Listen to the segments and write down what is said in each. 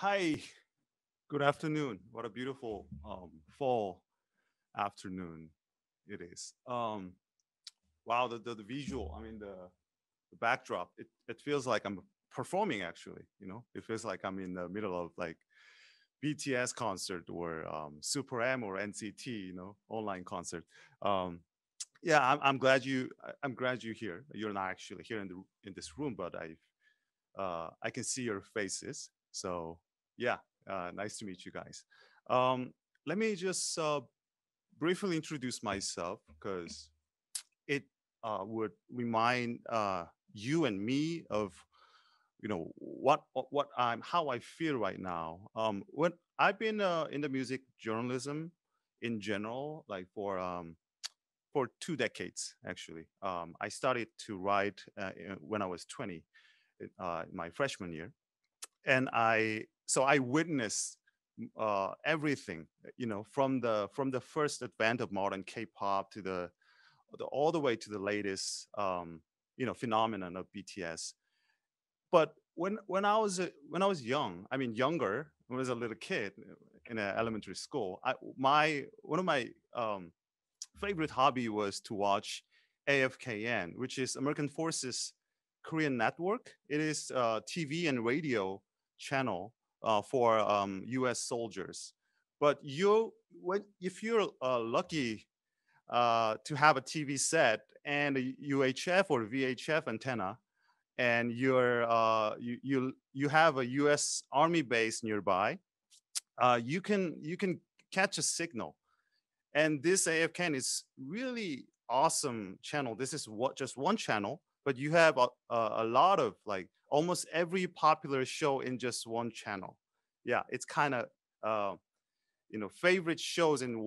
Hi, good afternoon. What a beautiful fall afternoon it is. Wow, the visual, the backdrop, it feels like I'm performing actually, it feels like I'm in the middle of like BTS concert or Super M or NCT, online concert. Um, yeah, I'm glad you're here. You're not actually here in this room, but I can see your faces. So yeah, nice to meet you guys. Um, Let me just briefly introduce myself because it would remind you and me of what I'm how I feel right now. When I've been in the music journalism in general, like for 2 decades actually. I started to write when I was 20, my freshman year, and I witnessed everything, from the first advent of modern K-pop to the all the way to the latest phenomenon of BTS. But when I was young, I mean younger, when I was a little kid in an elementary school, my one of my favorite hobby was to watch AFKN, which is American Forces Korean Network. It is a TV and radio channel for U.S. soldiers. But if you're lucky to have a TV set and a UHF or VHF antenna, and you have a U.S. Army base nearby, you can catch a signal. And this AFCAN is really awesome channel. This is just one channel, but you have a lot of like almost every popular show in just one channel. Yeah, it's kind of favorite shows in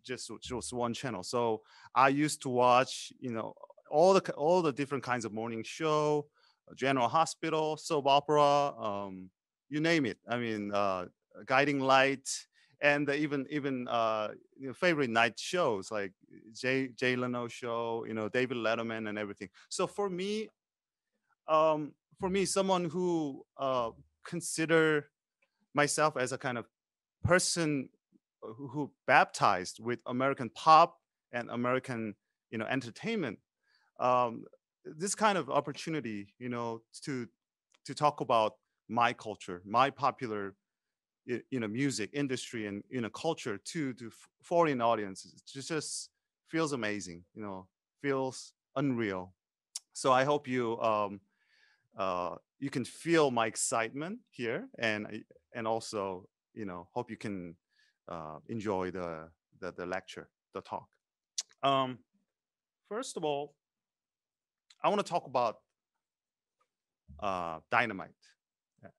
just one channel. So I used to watch all the different kinds of morning show, General Hospital, soap opera, you name it. Guiding Light, and even favorite night shows like Jay Leno show, David Letterman and everything. So for me, someone who consider myself as a kind of person who baptized with American pop and American entertainment, um, this kind of opportunity, to talk about my culture, my popular music industry and culture to foreign audiences, it just feels amazing, feels unreal. So I hope you can feel my excitement here, and also hope you can enjoy the lecture, the talk. um, First of all, I want to talk about Dynamite.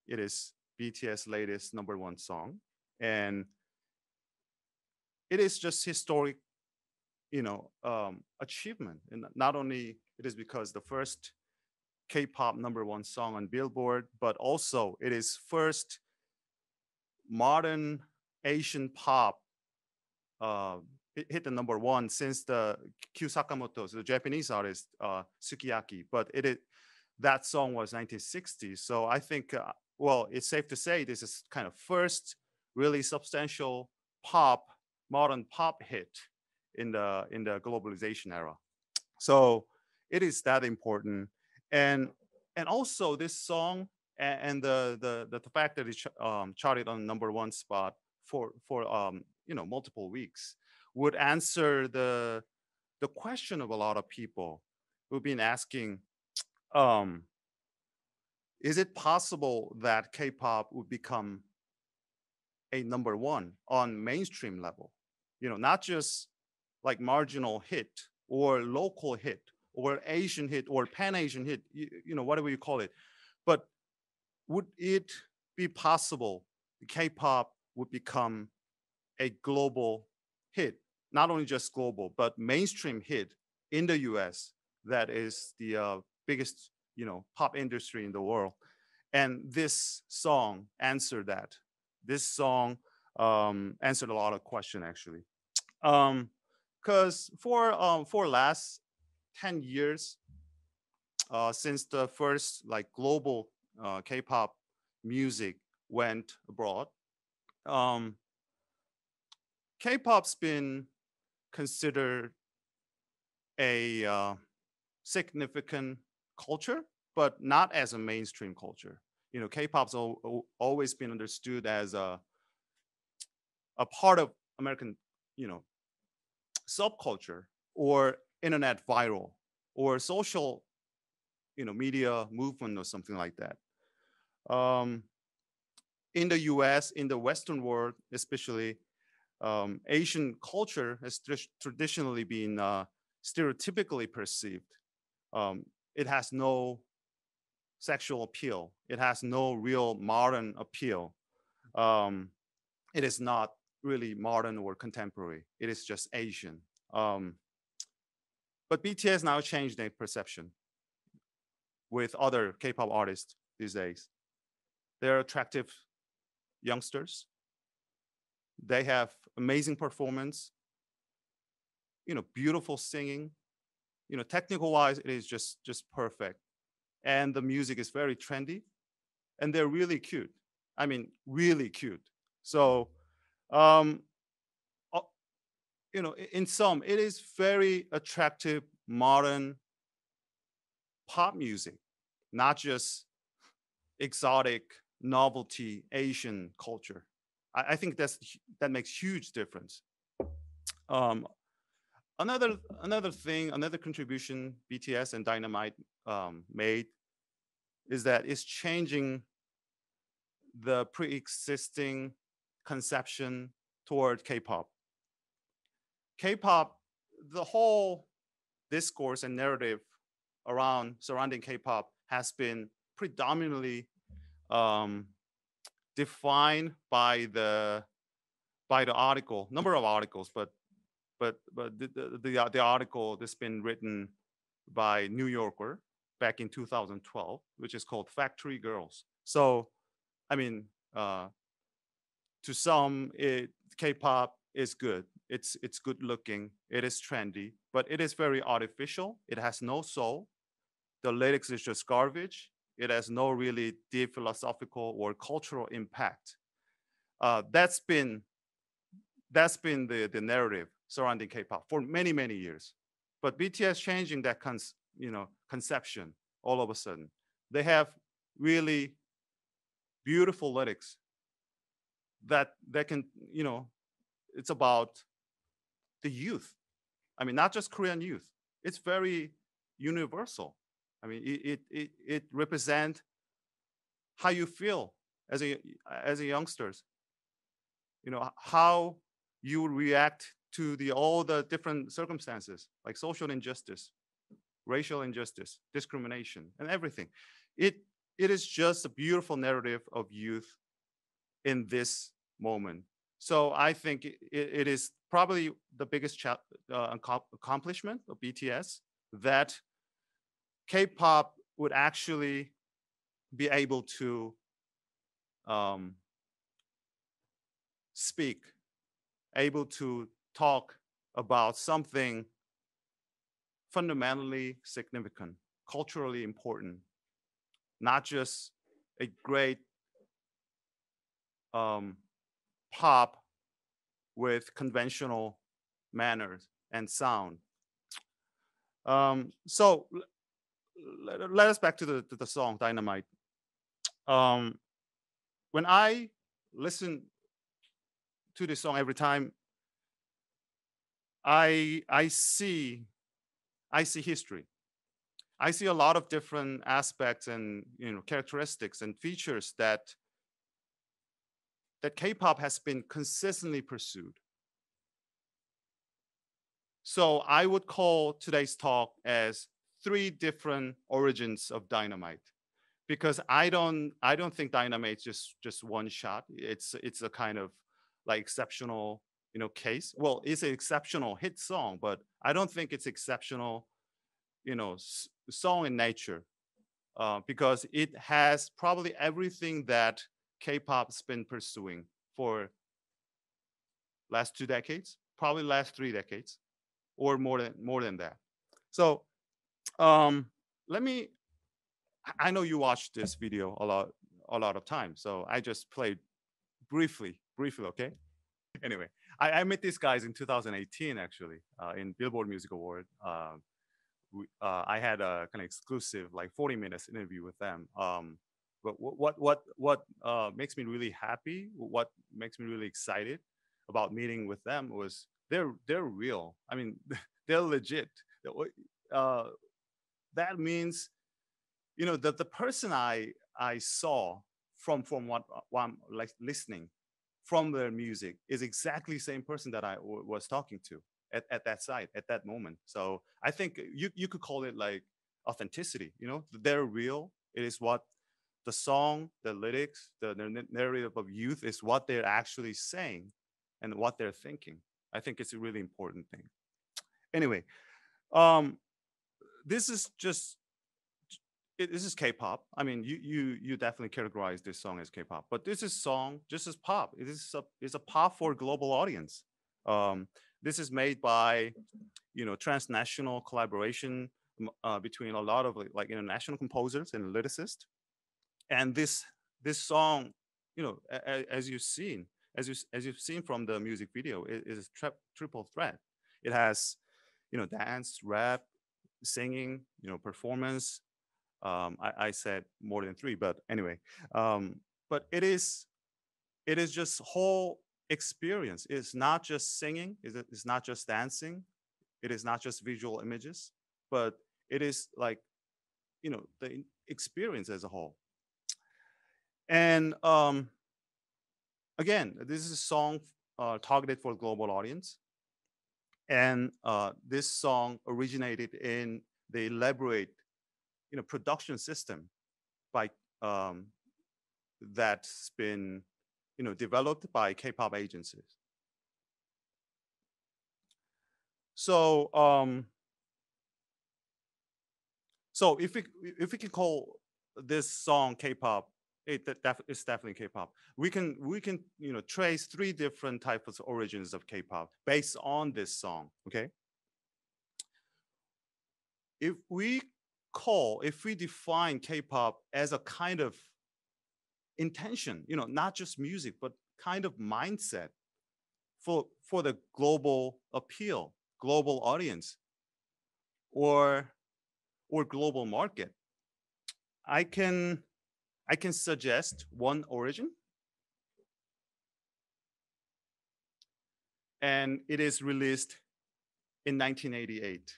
It is BTS latest number one song, and it is just historic, achievement. And not only it is because the first K-pop number one song on Billboard, but also it is first modern Asian pop hit the number one since the Q Sakamoto, so the Japanese artist Sukiyaki. But that song was 1960. So I think, well, it's safe to say this is kind of first really substantial modern pop hit in the globalization era. So it is that important, and also this song and the fact that it charted on number one spot for multiple weeks would answer the question of a lot of people who've been asking, is it possible that K-pop would become a number one on mainstream level? Not just like marginal hit or local hit or Asian hit or Pan-Asian hit, whatever you call it. But would it be possible K-pop would become a global hit? Not only just global, but mainstream hit in the US that is the biggest, pop industry in the world. And this song answered that. This song answered a lot of questions actually. Because for last 10 years, since the first like global K-pop music went abroad. K-pop's been considered a significant culture, but not as a mainstream culture. You know, K-pop's always been understood as a part of American, you know, subculture or internet viral or social, you know, media movement or something like that. In the US, in the Western world, especially, Asian culture has traditionally been stereotypically perceived. It has no sexual appeal. It has no real modern appeal. It is not really modern or contemporary. It is just Asian. But BTS now changed their perception with other K-pop artists these days. They're attractive youngsters. They have amazing performance, you know, beautiful singing, you know, technical wise, it is just perfect. And the music is very trendy and they're really cute. I mean, really cute. So, you know, in sum, it is very attractive, modern pop music, not just exotic, novelty Asian culture. I think that makes huge difference. Another contribution BTS and Dynamite made is that it's changing the pre-existing conception toward K-pop. K-pop, the whole discourse and narrative surrounding K-pop has been predominantly defined by the article, number of articles, but the article that's been written by New Yorker back in 2012, which is called Factory Girls. So, I mean, to some, K-pop is good. It's good looking. It is trendy, but it is very artificial. It has no soul. The lyrics is just garbage. It has no really deep philosophical or cultural impact. That's been the narrative surrounding K-pop for many, many years. But BTS changing that conception all of a sudden. They have really beautiful lyrics that can, you know, it's about the youth. I mean, not just Korean youth. It's very universal. I mean, it represents how you feel as a youngsters. You know, how you react to all the different circumstances, like social injustice, racial injustice, discrimination, and everything. It is just a beautiful narrative of youth in this moment. So I think it is probably the biggest accomplishment of BTS that K-pop would actually be able to speak, able to talk about something fundamentally significant, culturally important, not just a great pop with conventional manners and sound. So let us back to the song Dynamite. When I listen to this song every time, I see history. I see a lot of different aspects and, you know, characteristics and features that K-pop has been consistently pursued. So I would call today's talk as 3 different origins of Dynamite, because I don't think Dynamite is just one shot. It's a kind of like exceptional, you know, case. Well, it's an exceptional hit song, but I don't think it's exceptional, you know, song in nature, because it has probably everything that K-pop's been pursuing for last 2 decades, probably last 3 decades, or more than that. So I know you watched this video a a lot of time. So I just played briefly, okay? Anyway, I met these guys in 2018, actually, in Billboard Music Award. I had a kind of exclusive, like 40 minutes interview with them. But what makes me really happy, what makes me really excited about meeting with them was they're real. I mean, they're legit. That means, you know, that the person I saw from what I'm like listening from their music is exactly the same person that I was talking to at that site at that moment. So I think you could call it like authenticity. You know, they're real. It is what the song, the lyrics, the narrative of youth is what they're actually saying and what they're thinking. I think it's a really important thing. Anyway, this is just this is K-pop. I mean, you definitely categorize this song as K-pop, but this is song just as pop. It's a pop for global audience. This is made by, you know, transnational collaboration between a lot of like international composers and lyricists. And this song, you know, as you've seen from the music video, it is a triple threat. It has, you know, dance, rap, singing, you know, performance. I said more than three, but anyway, but it is just whole experience. It's not just singing. It's not just dancing. It is not just visual images, but it is like, you know, the experience as a whole. And again, this is a song targeted for a global audience. And this song originated in the elaborate, you know, production system by that's been, you know, developed by K-pop agencies. So so if we can call this song K-pop, it's definitely K-pop. We can you know, trace three different types of origins of K-pop based on this song. Okay, if we define K-pop as a kind of intention, you know, not just music, but kind of mindset for the global appeal, global audience, or global market, I can suggest one origin, and it is released in 1988.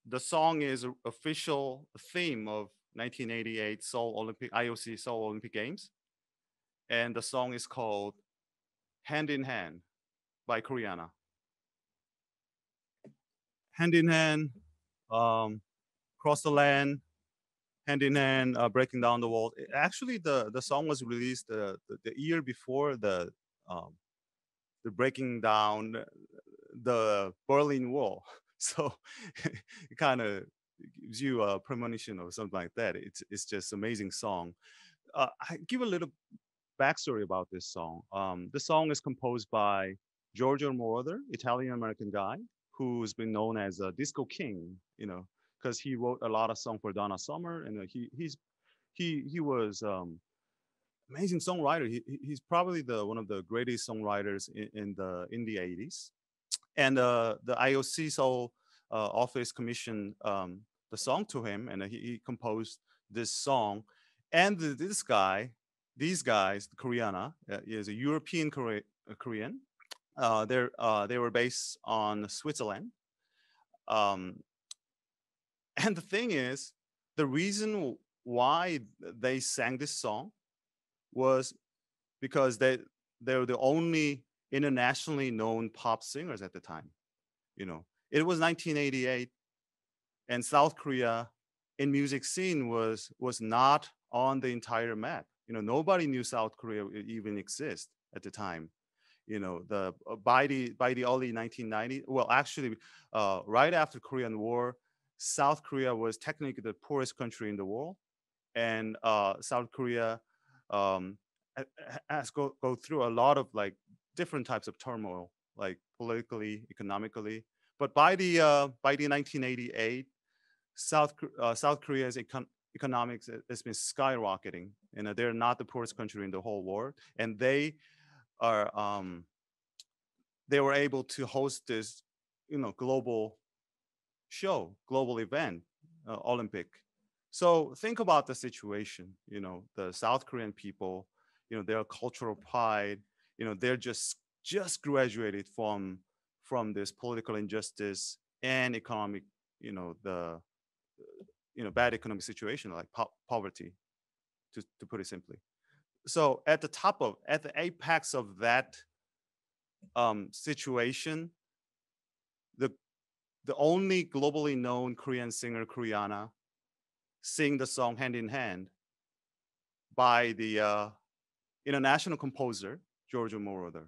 The song is an official theme of 1988 IOC Seoul Olympic Games, and the song is called "Hand in Hand" by Koreana. Hand in hand, cross the land, hand in hand, breaking down the wall. Actually, the song was released the year before the breaking down the Berlin Wall. So it kind of gives you a premonition or something like that. It's just amazing song. I give a little backstory about this song. The song is composed by Giorgio Moroder, Italian-American guy, who's been known as a disco king, you know, because he wrote a lot of songs for Donna Summer, and he was amazing songwriter. He's probably one of the greatest songwriters in the 80s. And the IOC Seoul office commissioned the song to him, and he composed this song. And these guys, Koreana, is a European Korean. They were based on Switzerland. And the thing is, the reason why they sang this song was because they were the only internationally known pop singers at the time. You know, it was 1988, and South Korea in music scene was not on the entire map. You know, nobody knew South Korea even exists at the time. You know, by the early 1990s, well, actually, right after Korean War, South Korea was technically the poorest country in the world, and South Korea has go through a lot of like different types of turmoil, like politically, economically. But by the 1988, South Korea's economics has been skyrocketing. You know, they're not the poorest country in the whole world, and they were able to host this, you know, global show, global event, Olympic. So think about the situation. You know, the South Korean people, you know, their cultural pride. You know, they're just graduated from this political injustice and economic, you know, the bad economic situation like poverty, to put it simply. So at the apex of that situation, the only globally known Korean singer, Koreana, sing the song Hand in Hand by the international composer, Giorgio Moroder.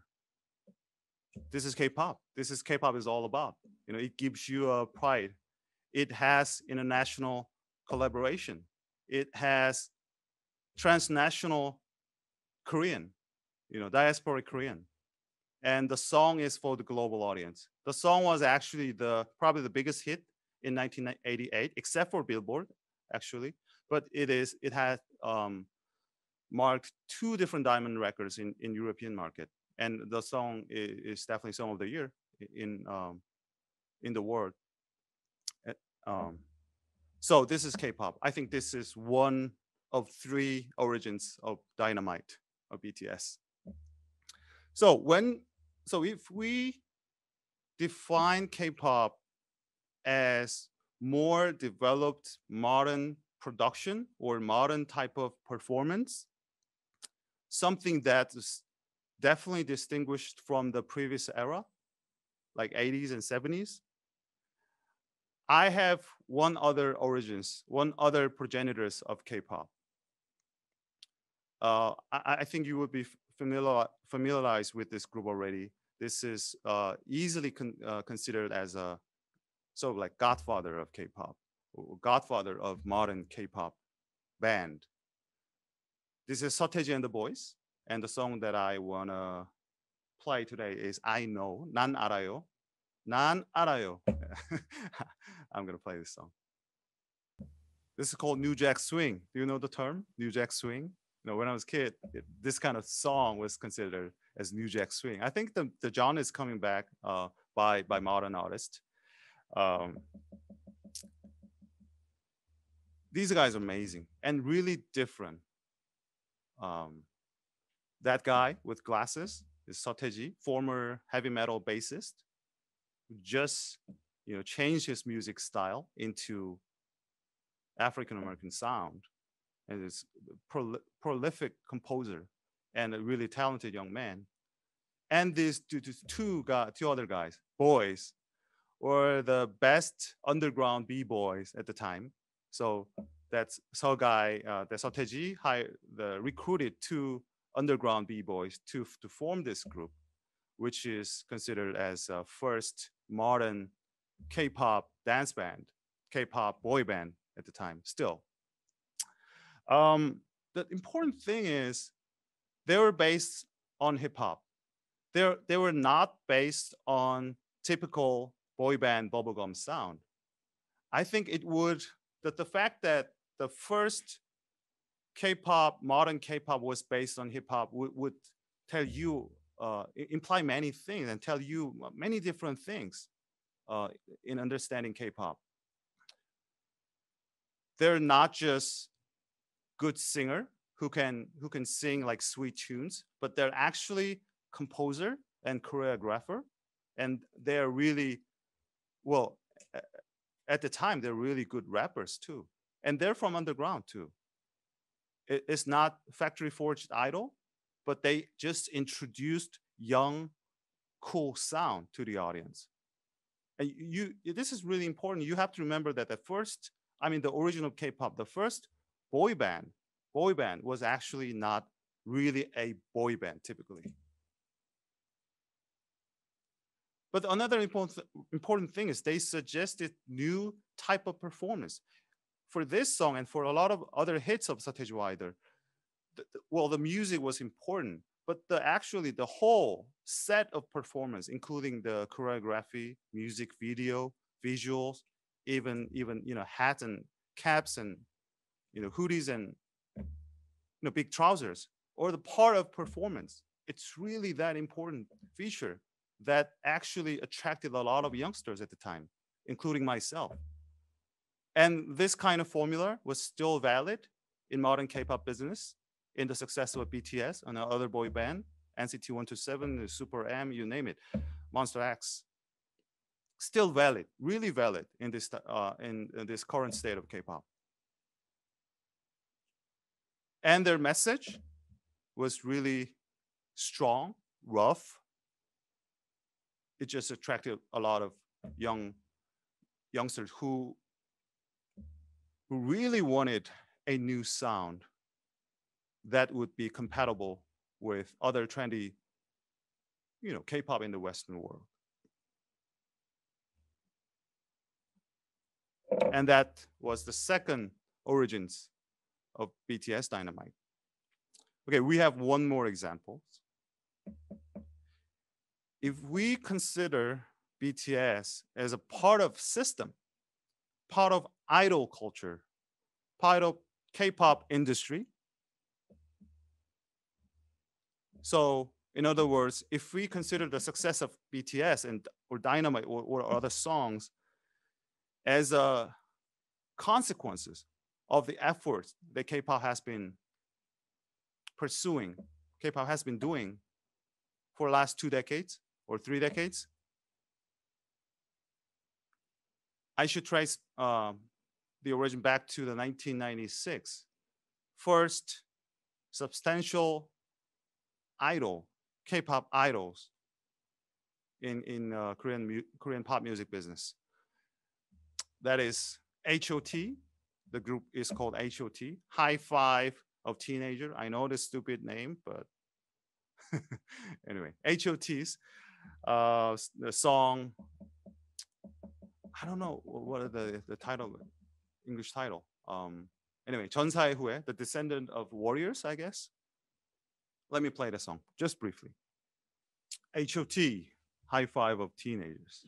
This is K-pop. This is K-pop is all about. You know, it gives you a pride. It has international collaboration. It has transnational Korean, you know, diasporic Korean. And the song is for the global audience. The song was actually probably the biggest hit in 1988, except for Billboard, actually. But it had marked 2 different diamond records in European market. And the song is definitely Song of the Year in the world. So this is K-pop. I think this is one of 3 origins of Dynamite, of BTS. So if we define K-pop as more developed modern production or modern type of performance, something that is definitely distinguished from the previous era, like 80s and 70s, I have one other progenitors of K-pop. I think you would be familiarized with this group already. This is easily considered as a sort of like godfather of K-pop, or godfather of modern K-pop band. This is Seotaeji and the Boys, and the song that I wanna play today is I Know, 난 알아요. 난 알아요. I'm gonna play this song. This is called New Jack Swing. Do you know the term, New Jack Swing? You know, when I was a kid, this kind of song was considered as New Jack Swing. I think the genre is coming back by modern artists. These guys are amazing and really different. That guy with glasses is Seotaeji, former heavy metal bassist, who just changed his music style into African American sound, and is a prolific composer and a really talented young man. And these two other guys, boys, were the best underground b-boys at the time. So that's the Seotaeji recruited 2 underground b-boys to form this group, which is considered as a first modern K-pop dance band, K-pop boy band at the time still. The important thing is they were based on hip hop. They were not based on typical boy band bubblegum sound. I think the fact that the first K-pop, modern K-pop was based on hip hop would tell you, imply many things and tell you many different things in understanding K-pop. They're not just good singer who can sing like sweet tunes, but they're actually composer and choreographer, and they're really, well, at the time they're really good rappers too, and they're from underground too. It's not factory forged idol, but they just introduced young, cool sound to the audience. And this is really important. You have to remember that the original K-pop, the first boy band was actually not really a boy band typically. But another important thing is they suggested new type of performance. For this song and for a lot of other hits of Seotaeji Wider, the music was important, but the whole set of performance, including the choreography, music video, visuals, even hats and caps and hoodies and big trousers, or the part of performance. It's really that important feature that actually attracted a lot of youngsters at the time, including myself. And this kind of formula was still valid in modern K-pop business, in the success of BTS and other boy band, NCT 127, Super M, you name it, Monster X. Still valid, really valid in this current state of K-pop. And their message was really strong, rough. It just attracted a lot of youngsters who really wanted a new sound that would be compatible with other trendy, K-pop in the Western world. And that was the second origins of BTS Dynamite. Okay, we have one more example. If we consider BTS as a part of system, part of idol culture, part of K-pop industry. So in other words, if we consider the success of BTS or Dynamite or other songs as consequences of the efforts that K-pop has been pursuing, K-pop has been doing for the last 2 decades or 3 decades, I should trace the origin back to the 1996. First substantial idol, K-pop idols in Korean pop music business. That is H.O.T. The group is called H.O.T. High Five of Teenager. I know the stupid name, but anyway, H.O.T's the song. I don't know what are the title, English title. Anyway, 전사의 후예, the descendant of warriors, I guess. Let me play the song just briefly. H.O.T. High Five of Teenagers.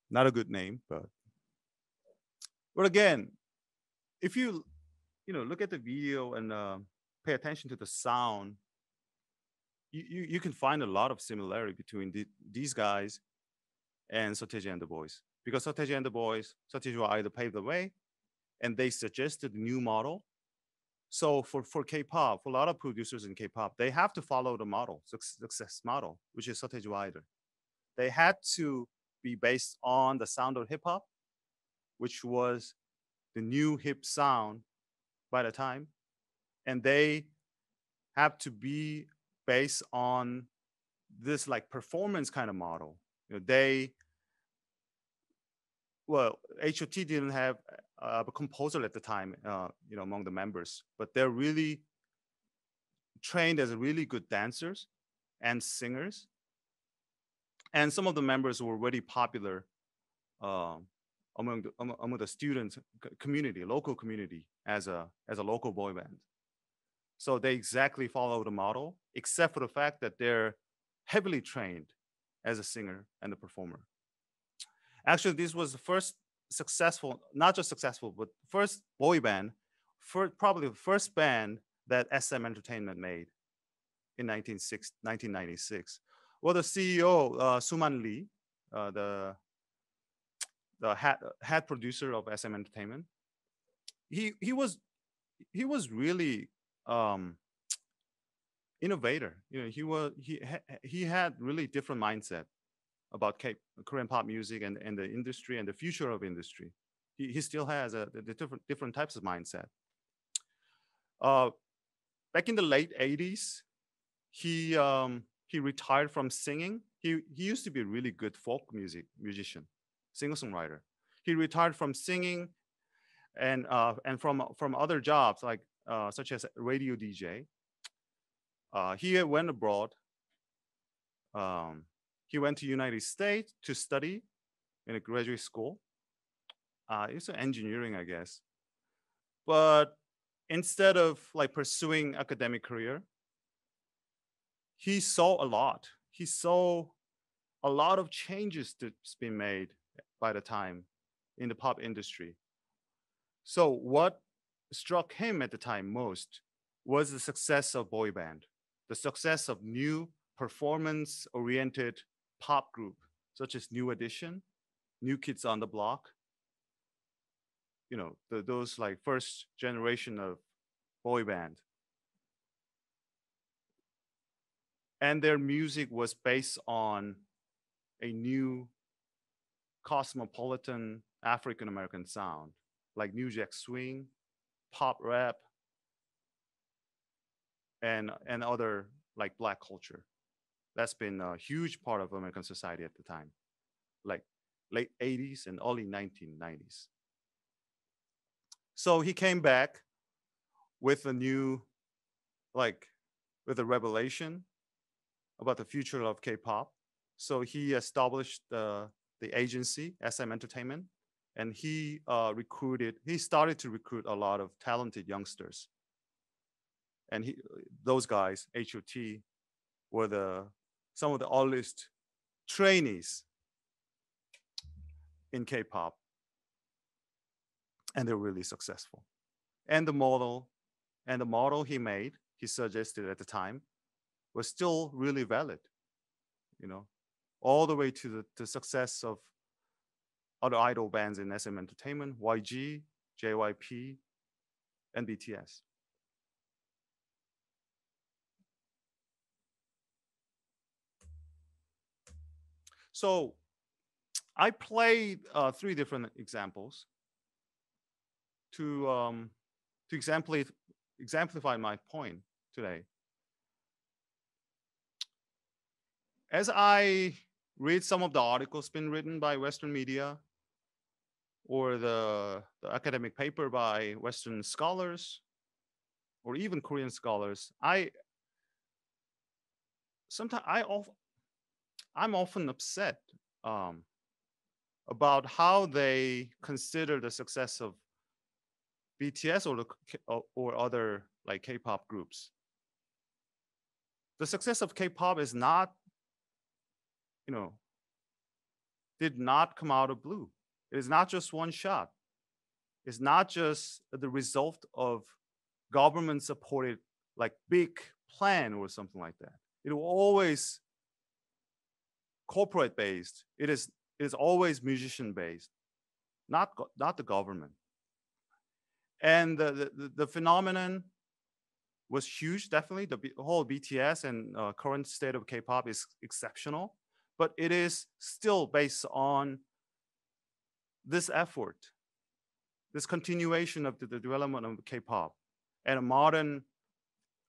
Not a good name, but again, if you look at the video and pay attention to the sound, you can find a lot of similarity between these guys and Sotegi and the Boys, because Sotegi and the Boys, Sotegi either paved the way, and they suggested a new model. So for K-pop, for a lot of producers in K-pop, they have to follow the model, success model, which is Sotegi either. They had to be based on the sound of hip hop, which was the new hip sound by the time, and they have to be based on this like performance kind of model. H.O.T. didn't have a composer at the time, among the members, but they're really trained as really good dancers and singers. And some of the members were very popular among the student community, local community, as a local boy band. So they exactly follow the model, except for the fact that they're heavily trained as a singer and a performer. Actually, this was the first successful, not just successful, but first boy band, probably the first band that SM Entertainment made in 1996. Well, the CEO, Suman Lee, the head producer of SM Entertainment, he was really innovator. He had really different mindset about Korean pop music and the industry and the future of industry. He still has the different types of mindset. Back in the late 80s, he retired from singing. He used to be a really good folk musician, singer-songwriter. He retired from singing and from other jobs like such as radio DJ. He went abroad. He went to United States to study in a graduate school. It's engineering, I guess. But instead of like pursuing academic career, he saw a lot. He saw a lot of changes that's been made by the time in the pop industry. So what struck him at the time most was the success of boy band, the success of new performance-oriented pop group, such as New Edition, New Kids on the Block, those like first generation of boy band. And their music was based on a new cosmopolitan African-American sound, like New Jack Swing, pop rap, and other like Black culture. That's been a huge part of American society at the time, like late 80s and early 1990s. So he came back with a new, with a revelation about the future of K-pop. So he established the agency, SM Entertainment, and he started to recruit a lot of talented youngsters. And those guys, HOT, were some of the earliest trainees in K-pop. And they're really successful. And the model he suggested at the time, was still really valid, all the way to the success of other idol bands in SM Entertainment, YG, JYP, and BTS. So I played 3 different examples to exemplify my point today. As I read some of the articles been written by Western media or the academic paper by Western scholars or even Korean scholars, I'm often upset about how they consider the success of BTS or other like K-pop groups. The success of K-pop is not, did not come out of blue. It is not just one shot. It's not just the result of government-supported like big plan or something like that. It will always corporate-based. It is always musician-based, not the government. And the phenomenon was huge, definitely. The whole BTS and current state of K-pop is exceptional, but it is still based on this effort, this continuation of the development of K-pop and a modern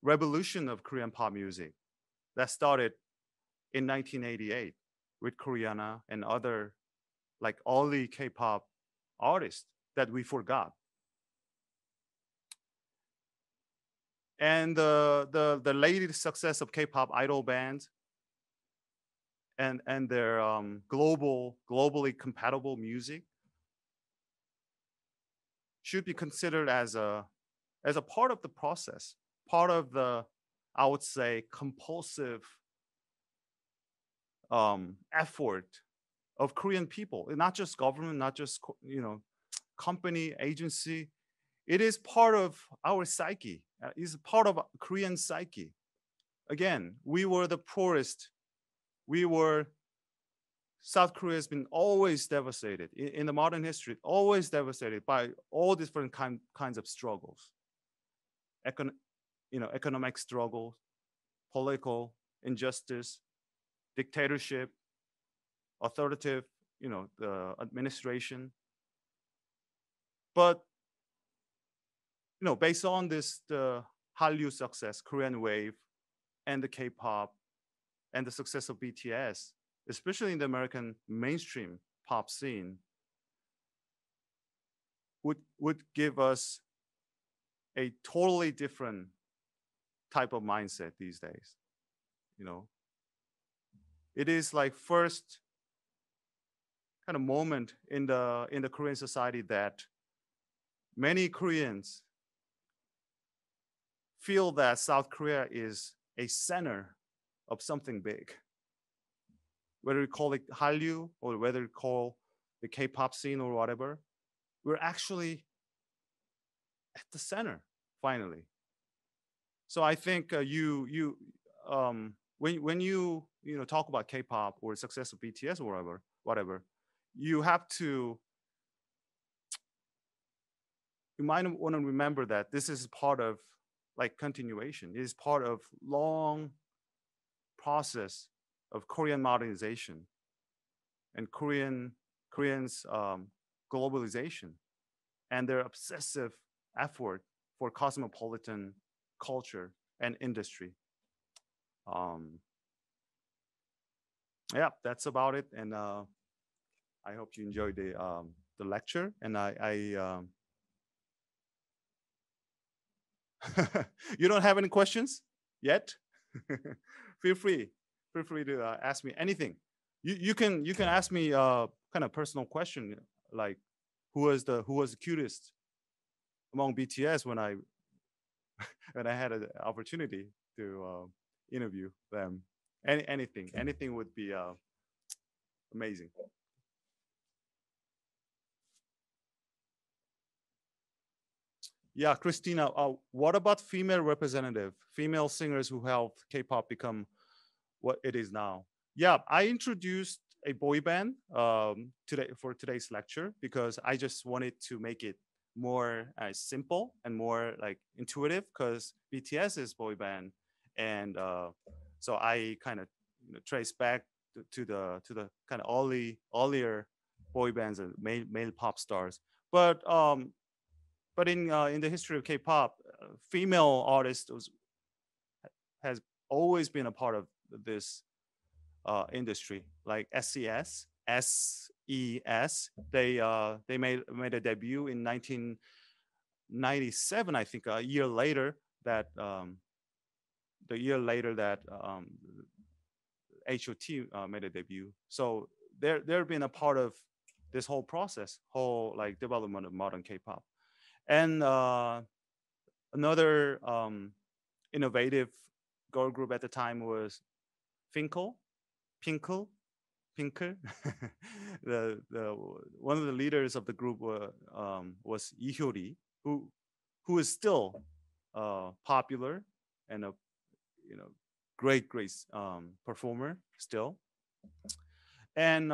revolution of Korean pop music that started in 1988 with Koreana and other like early K-pop artists that we forgot. And the latest success of K-pop idol bands and their globally compatible music should be considered as a part of the process, part of the, I would say, compulsive effort of Korean people, not just government, not just company, agency. It is part of our psyche. It's part of Korean psyche. Again, we were the poorest. South Korea has been always devastated in the modern history, always devastated by all different kinds of struggles. Economic struggles, political injustice, dictatorship, authoritative, the administration. But based on the Hallyu success, Korean wave, and the K-pop, and the success of BTS, especially in the American mainstream pop scene, would give us a totally different type of mindset these days. It is like first kind of moment in the Korean society that many Koreans feel that South Korea is a center of something big. Whether you call it Hallyu or whether you call the K-pop scene or whatever, we're actually at the center finally. So I think when you talk about K-pop or success of BTS or whatever, you might want to remember that this is part of like continuation. It is part of long process of Korean modernization and Koreans globalization and their obsessive effort for cosmopolitan culture and industry. Yeah, that's about it. And I hope you enjoyed the lecture. And I you don't have any questions yet? Feel free to ask me anything. You can ask me kind of personal question like who was the cutest among BTS when I had an opportunity to interview them. Anything would be amazing. Yeah, Christina, what about female singers who helped K-pop become what it is now? Yeah, I introduced a boy band for today's lecture because I just wanted to make it more simple and more like intuitive because BTS is boy band, and so I kind of trace back to the kind of earlier boy bands and male pop stars, but in the history of K-pop, female artists has always been a part of this industry. Like SES, they made a debut in 1997, I think. The year later that HOT made a debut. So they've been a part of this whole process, whole like development of modern K-pop. And another innovative girl group at the time was Pinkle. the one of the leaders of the group was Lee Hyori, who is still popular and a great performer still. And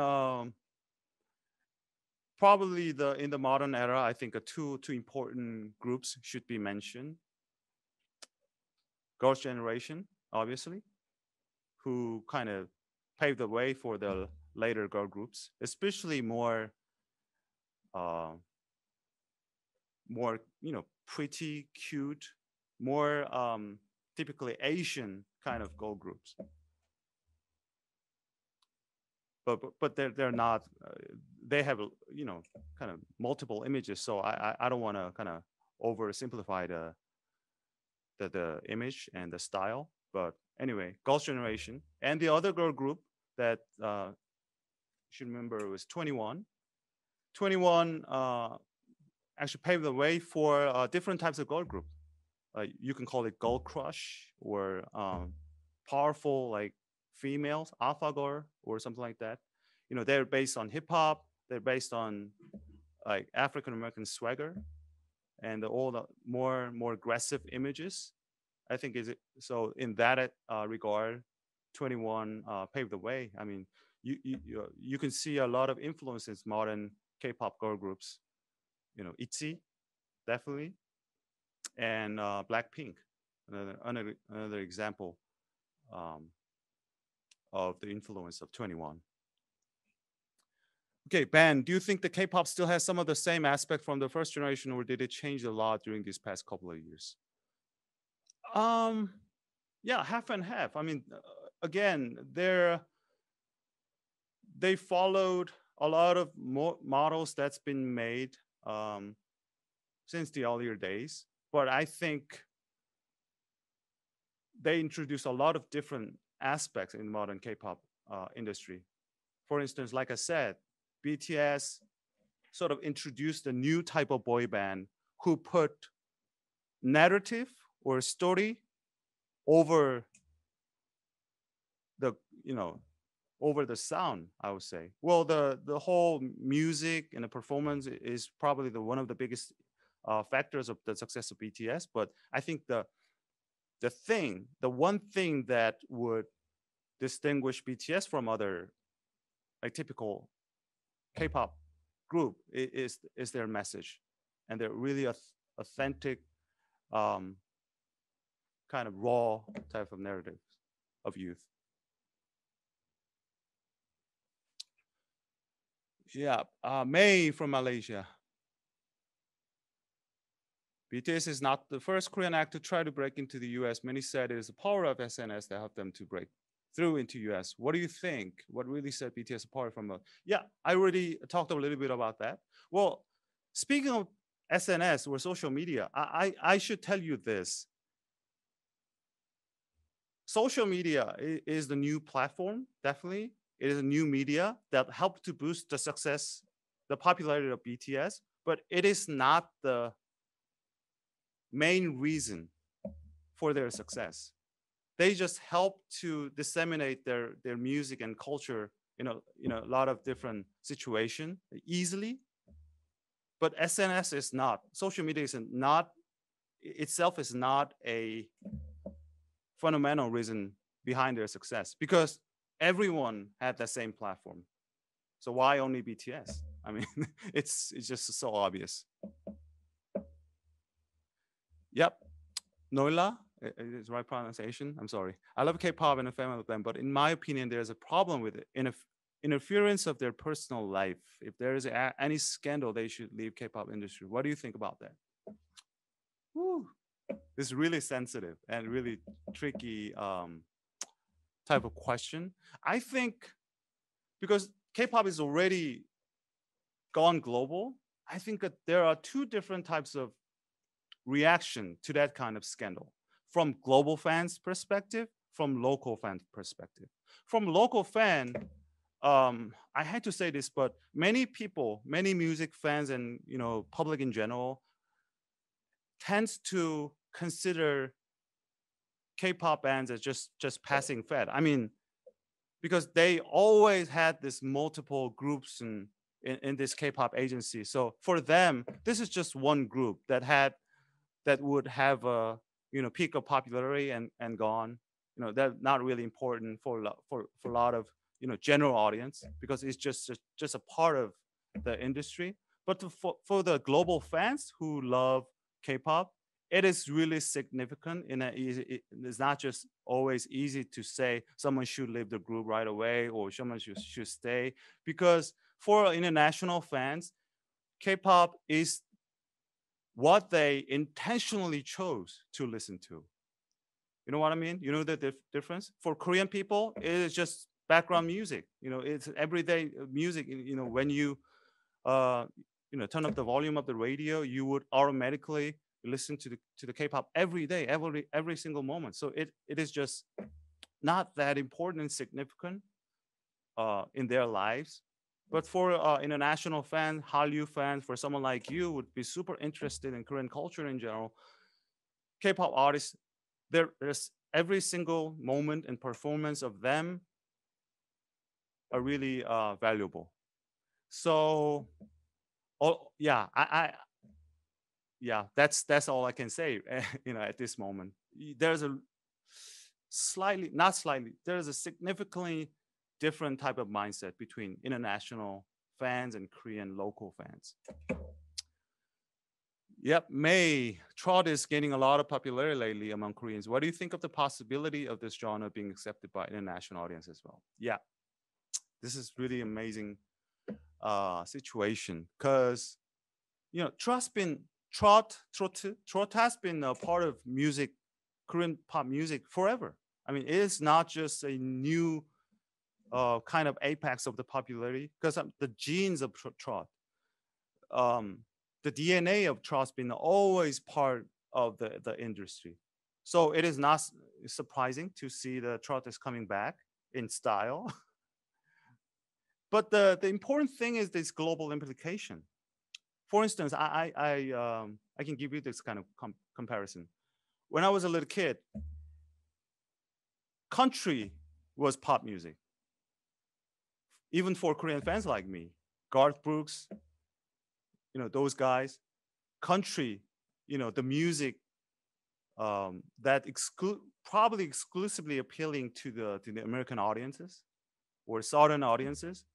probably in the modern era, I think two important groups should be mentioned. Girls' Generation, obviously, who kind of paved the way for the later girl groups, especially more pretty, cute, more typically Asian kind of girl groups. But they're not. They have kind of multiple images, so I don't want to kind of oversimplify the image and the style. But anyway, Girls' Generation and the other girl group that you should remember was 21. 21 actually paved the way for different types of girl group. You can call it girl crush or powerful like females, alpha girl or something like that. They're based on hip hop. They're based on like African American swagger and all the more aggressive images. I think so. In that regard, 21 paved the way. I mean, you can see a lot of influences modern K-pop girl groups. ITZY, definitely, and Blackpink, another example of the influence of 21. Okay, Ben, do you think the K-pop still has some of the same aspect from the first generation, or did it change a lot during these past couple of years? Yeah, half and half. I mean, again, they followed a lot of models that's been made since the earlier days, but I think they introduced a lot of different aspects in modern K-pop industry. For instance, like I said, BTS sort of introduced a new type of boy band who put narrative or story over the sound, I would say. Well, the whole music and the performance is probably one of the biggest factors of the success of BTS, but I think the one thing that would distinguish BTS from other like typical K-pop group is their message, and they're really authentic, kind of raw type of narrative of youth. Yeah, May from Malaysia. BTS is not the first Korean act to try to break into the US. Many said it is the power of SNS that helped them to break through into US. What do you think? What really set BTS apart from yeah, I already talked a little bit about that. Well, speaking of SNS or social media, I should tell you this. Social media is the new platform, definitely. It is a new media that helped to boost the success, the popularity of BTS, but it is not the main reason for their success. They just help to disseminate their music and culture in a lot of different situations easily. But SNS is not, social media is not, itself is not a fundamental reason behind their success, because everyone had the same platform. So why only BTS? I mean, it's just so obvious. Yep, Noila, is the right pronunciation? I'm sorry. I love K-pop and a fan of them, but in my opinion, there's a problem with it. Interference of their personal life. If there is any scandal, they should leave K-pop industry. What do you think about that? Woo. This is really sensitive and really tricky type of question. I think because K-pop is already gone global, I think that there are two different types of reaction to that kind of scandal. From global fans' perspective, from local fans' perspective. From local fan, I had to say this, but many people, many music fans and public in general, tends to consider K-pop bands as just passing fad. I mean, because they always had this multiple groups in this K-pop agency. So for them, this is just one group that would have a peak of popularity and gone. They're not really important for a lot of general audience, because it's just a part of the industry. But for the global fans who love K-pop, it is really significant. It's not just always easy to say someone should leave the group right away or someone should stay, because for international fans, K-pop is what they intentionally chose to listen to. You know what I mean? You know the difference? For Korean people, it is just background music. It's everyday music. When you turn up the volume of the radio, you would automatically listen to the K-pop every day, every single moment. So it is just not that important and significant in their lives. But for international fans, Hallyu fans, for someone like you would be super interested in Korean culture in general, K-pop artists, there's every single moment and performance of them are really valuable. So, that's all I can say. At this moment, there's there's a significantly different type of mindset between international fans and Korean local fans. Yep, May, trot is gaining a lot of popularity lately among Koreans. What do you think of the possibility of this genre being accepted by international audience as well? Yeah, this is really amazing situation, because trot has been a part of music, Korean pop music forever. I mean, it is not just a new kind of apex of the popularity, because the genes of trot, the DNA of trot's been always part of the industry. So it is not surprising to see the trot is coming back in style. But the important thing is this global implication. For instance, I can give you this kind of comparison. When I was a little kid, country was pop music. Even for Korean fans like me, Garth Brooks, those guys, country, the music that probably exclusively appealing to the American audiences or Southern audiences,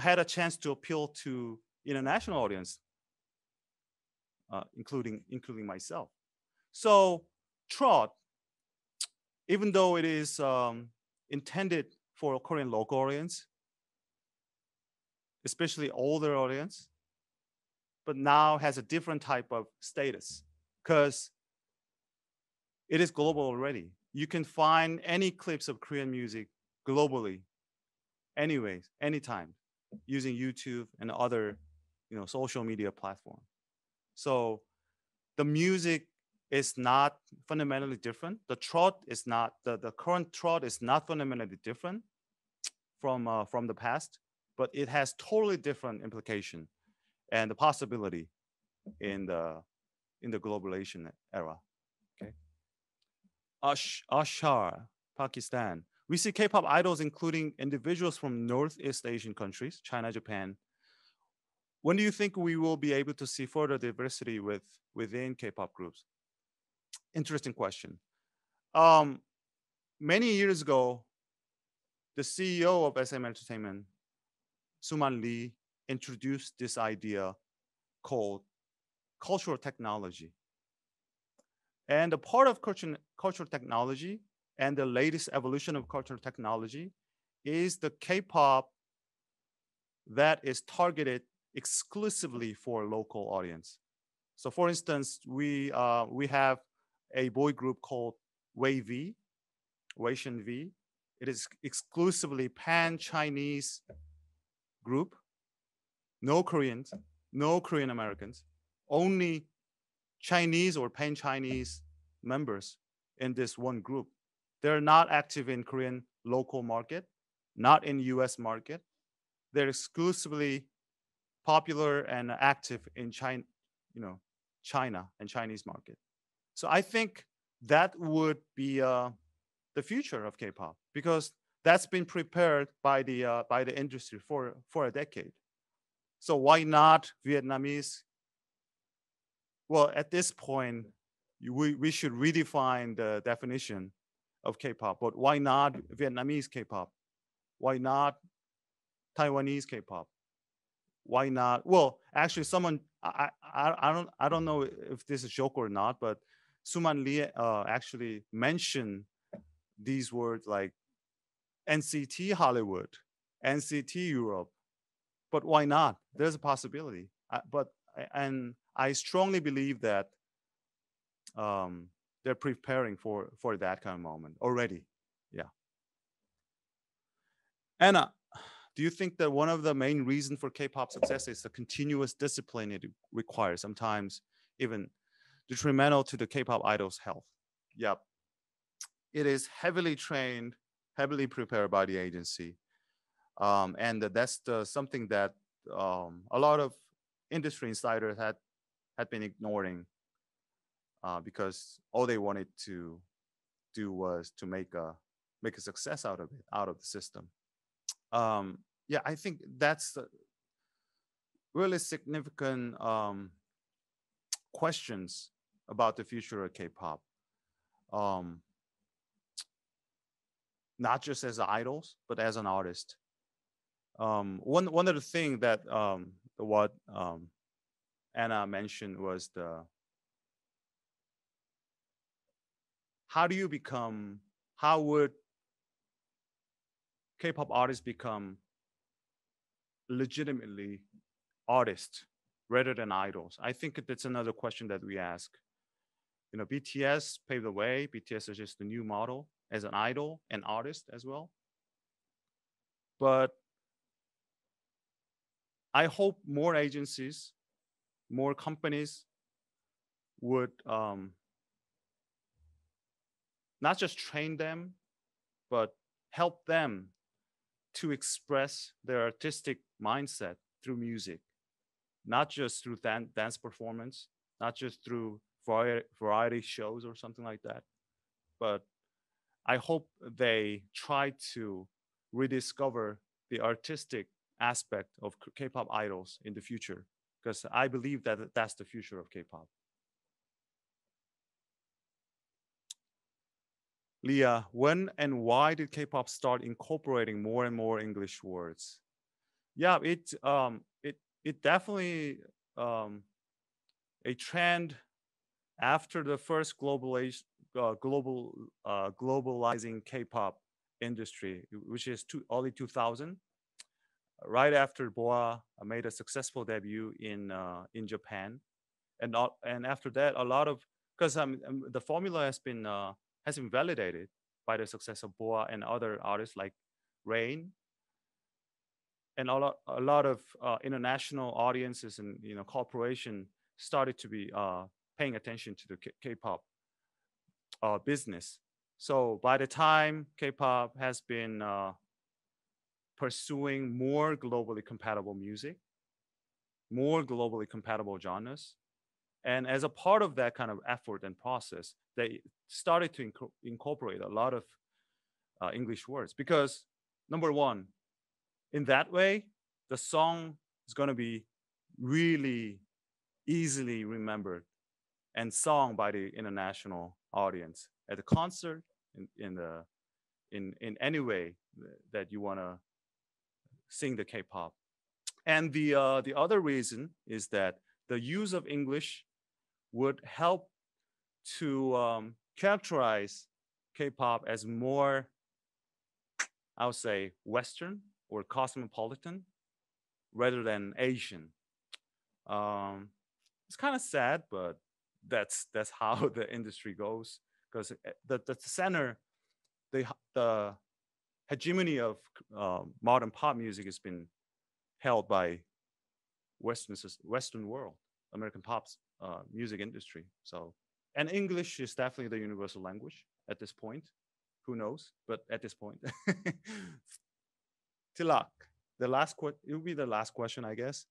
had a chance to appeal to international audience, including myself. So trot, even though it is intended for a Korean local audience, especially older audience, but now has a different type of status because it is global already. You can find any clips of Korean music globally, anyways, anytime, using YouTube and other, social media platforms. So the music is not fundamentally different. The trot is not, the current trot is not fundamentally different from the past, but it has totally different implication and the possibility in the globalization era. Okay. Ashar, Pakistan. We see K-pop idols, including individuals from Northeast Asian countries, China, Japan. When do you think we will be able to see further diversity within K-pop groups? Interesting question. Many years ago, the CEO of SM Entertainment, Suman Lee, introduced this idea called cultural technology. And a part of cultural technology and the latest evolution of cultural technology is the K-pop that is targeted exclusively for local audience. So for instance, we have a boy group called Wei Shen V. It is exclusively pan-Chinese group, no Koreans, no Korean Americans, only Chinese or pan-Chinese members in this one group. They're not active in Korean local market, not in US market. They're exclusively popular and active in China, China and Chinese market. So I think that would be the future of K-pop because that's been prepared by the industry for a decade. So why not Vietnamese? Well, at this point, we should redefine the definition of K-pop. But why not Vietnamese K-pop? Why not Taiwanese K-pop? Why not? Well, actually, someone I don't know if this is a joke or not, but Suman Lee actually mentioned these words like NCT Hollywood, NCT Europe. But why not? There's a possibility. And I strongly believe that they're preparing for that kind of moment already. Yeah. Anna, do you think that one of the main reasons for K-pop success is the continuous discipline it requires, sometimes even detrimental to the K-pop idol's health? Yep. It is heavily trained, heavily prepared by the agency. And that's something that a lot of industry insiders had been ignoring because all they wanted to do was to make a success out of it, out of the system. Yeah, I think that's really significant questions about the future of K-pop. Not just as idols, but as an artist. One of the things that what Anna mentioned was how would K-pop artists become legitimately artists rather than idols? I think that's another question that we ask. BTS paved the way. BTS is just the new model as an idol and artist as well. But I hope more agencies, more companies would not just train them, but help them to express their artistic mindset through music, not just through dance performance, not just through variety shows or something like that. But I hope they try to rediscover the artistic aspect of K-pop idols in the future because I believe that that's the future of K-pop. Leah, when and why did K-pop start incorporating more and more English words? Yeah, it definitely a trend after the first globalizing K-pop industry, which is early 2000, right after Boa made a successful debut in Japan, and after that, a lot of because the formula has been validated by the success of Boa and other artists like Rain, and a lot of international audiences and corporation started to be paying attention to the K-pop business. So by the time K-pop has been pursuing more globally compatible music, more globally compatible genres, and as a part of that kind of effort and process, they started to incorporate a lot of English words because, number one, in that way, the song is going to be really easily remembered and sung by the international audience at the concert, in any way that you want to sing the K-pop. And the other reason is that the use of English would help to characterize K-pop as more, I would say, Western or cosmopolitan rather than Asian. It's kind of sad, but that's how the industry goes, because the center, the hegemony of modern pop music has been held by Western world, American pop's music industry. So, and English is definitely the universal language at this point. Who knows? But at this point, Tilak, it will be the last question, I guess.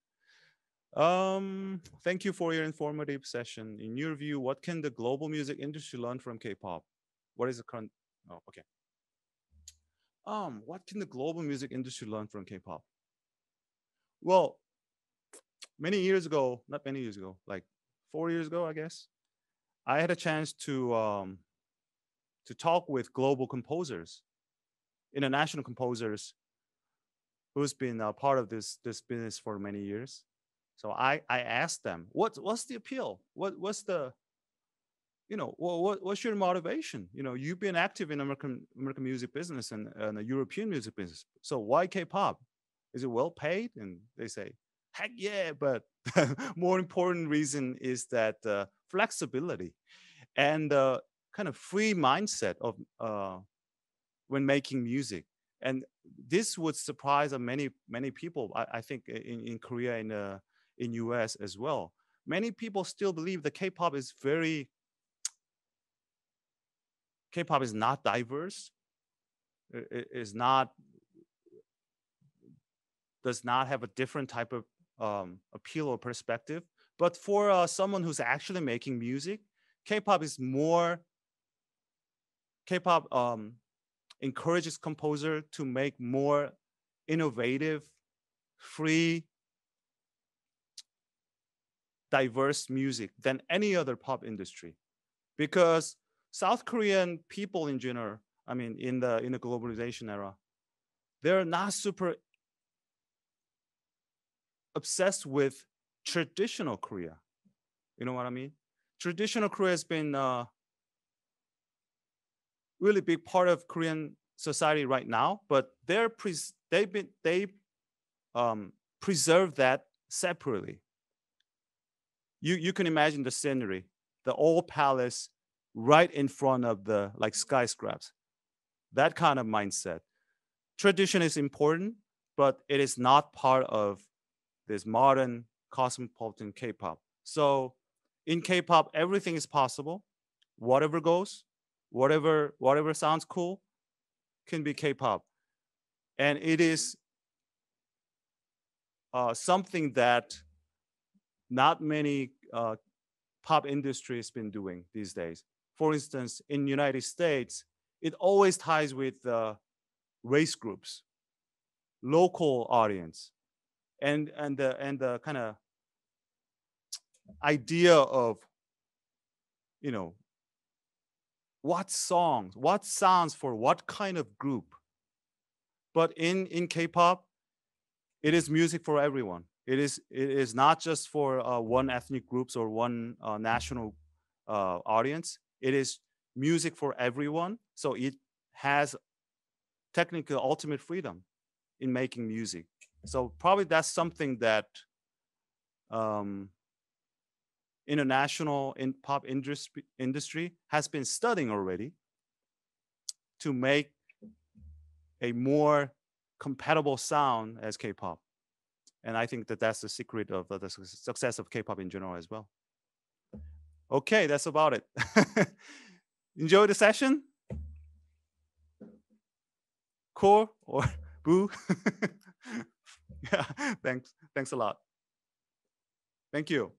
Thank you for your informative session. In your view, what can the global music industry learn from K-pop? What is the current? Oh, okay. What can the global music industry learn from K-pop? Well, not many years ago, like 4 years ago, I guess, I had a chance to talk with global composers, international composers, who's been a part of this business for many years. So I asked them, what's the appeal? What's the, what's your motivation? You've been active in American music business and the European music business. So why K-pop? Is it well paid? And they say, heck yeah, but more important reason is that flexibility and kind of free mindset of when making music. And this would surprise many people, I think, in Korea and in US as well. Many people still believe that K-pop is not diverse. Does not have a different type of appeal or perspective. But for someone who's actually making music, K-pop encourages composer to make more innovative, free, diverse music than any other pop industry. Because South Korean people in general, I mean, in the globalization era, they're not super obsessed with traditional Korea. You know what I mean? Traditional Korea has been really big part of Korean society right now, but they preserve that separately. You can imagine the scenery, the old palace right in front of the skyscrapers. That kind of mindset. Tradition is important, but it is not part of this modern cosmopolitan K-pop. So in K-pop, everything is possible. Whatever goes, whatever sounds cool can be K-pop. And it is something that not many pop industry has been doing these days. For instance, in the United States, it always ties with race groups, local audience, and the kind of idea of, you know, what songs, what sounds for what kind of group. But in K-pop, it is music for everyone. It is not just for one ethnic groups or one national audience. It is music for everyone. So it has technically ultimate freedom in making music. So probably that's something that international in pop industry has been studying already to make a more compatible sound as K-pop. And I think that that's the secret of the success of K-pop in general as well. Okay, that's about it. Enjoy the session? Cool or boo? Yeah, thanks a lot. Thank you.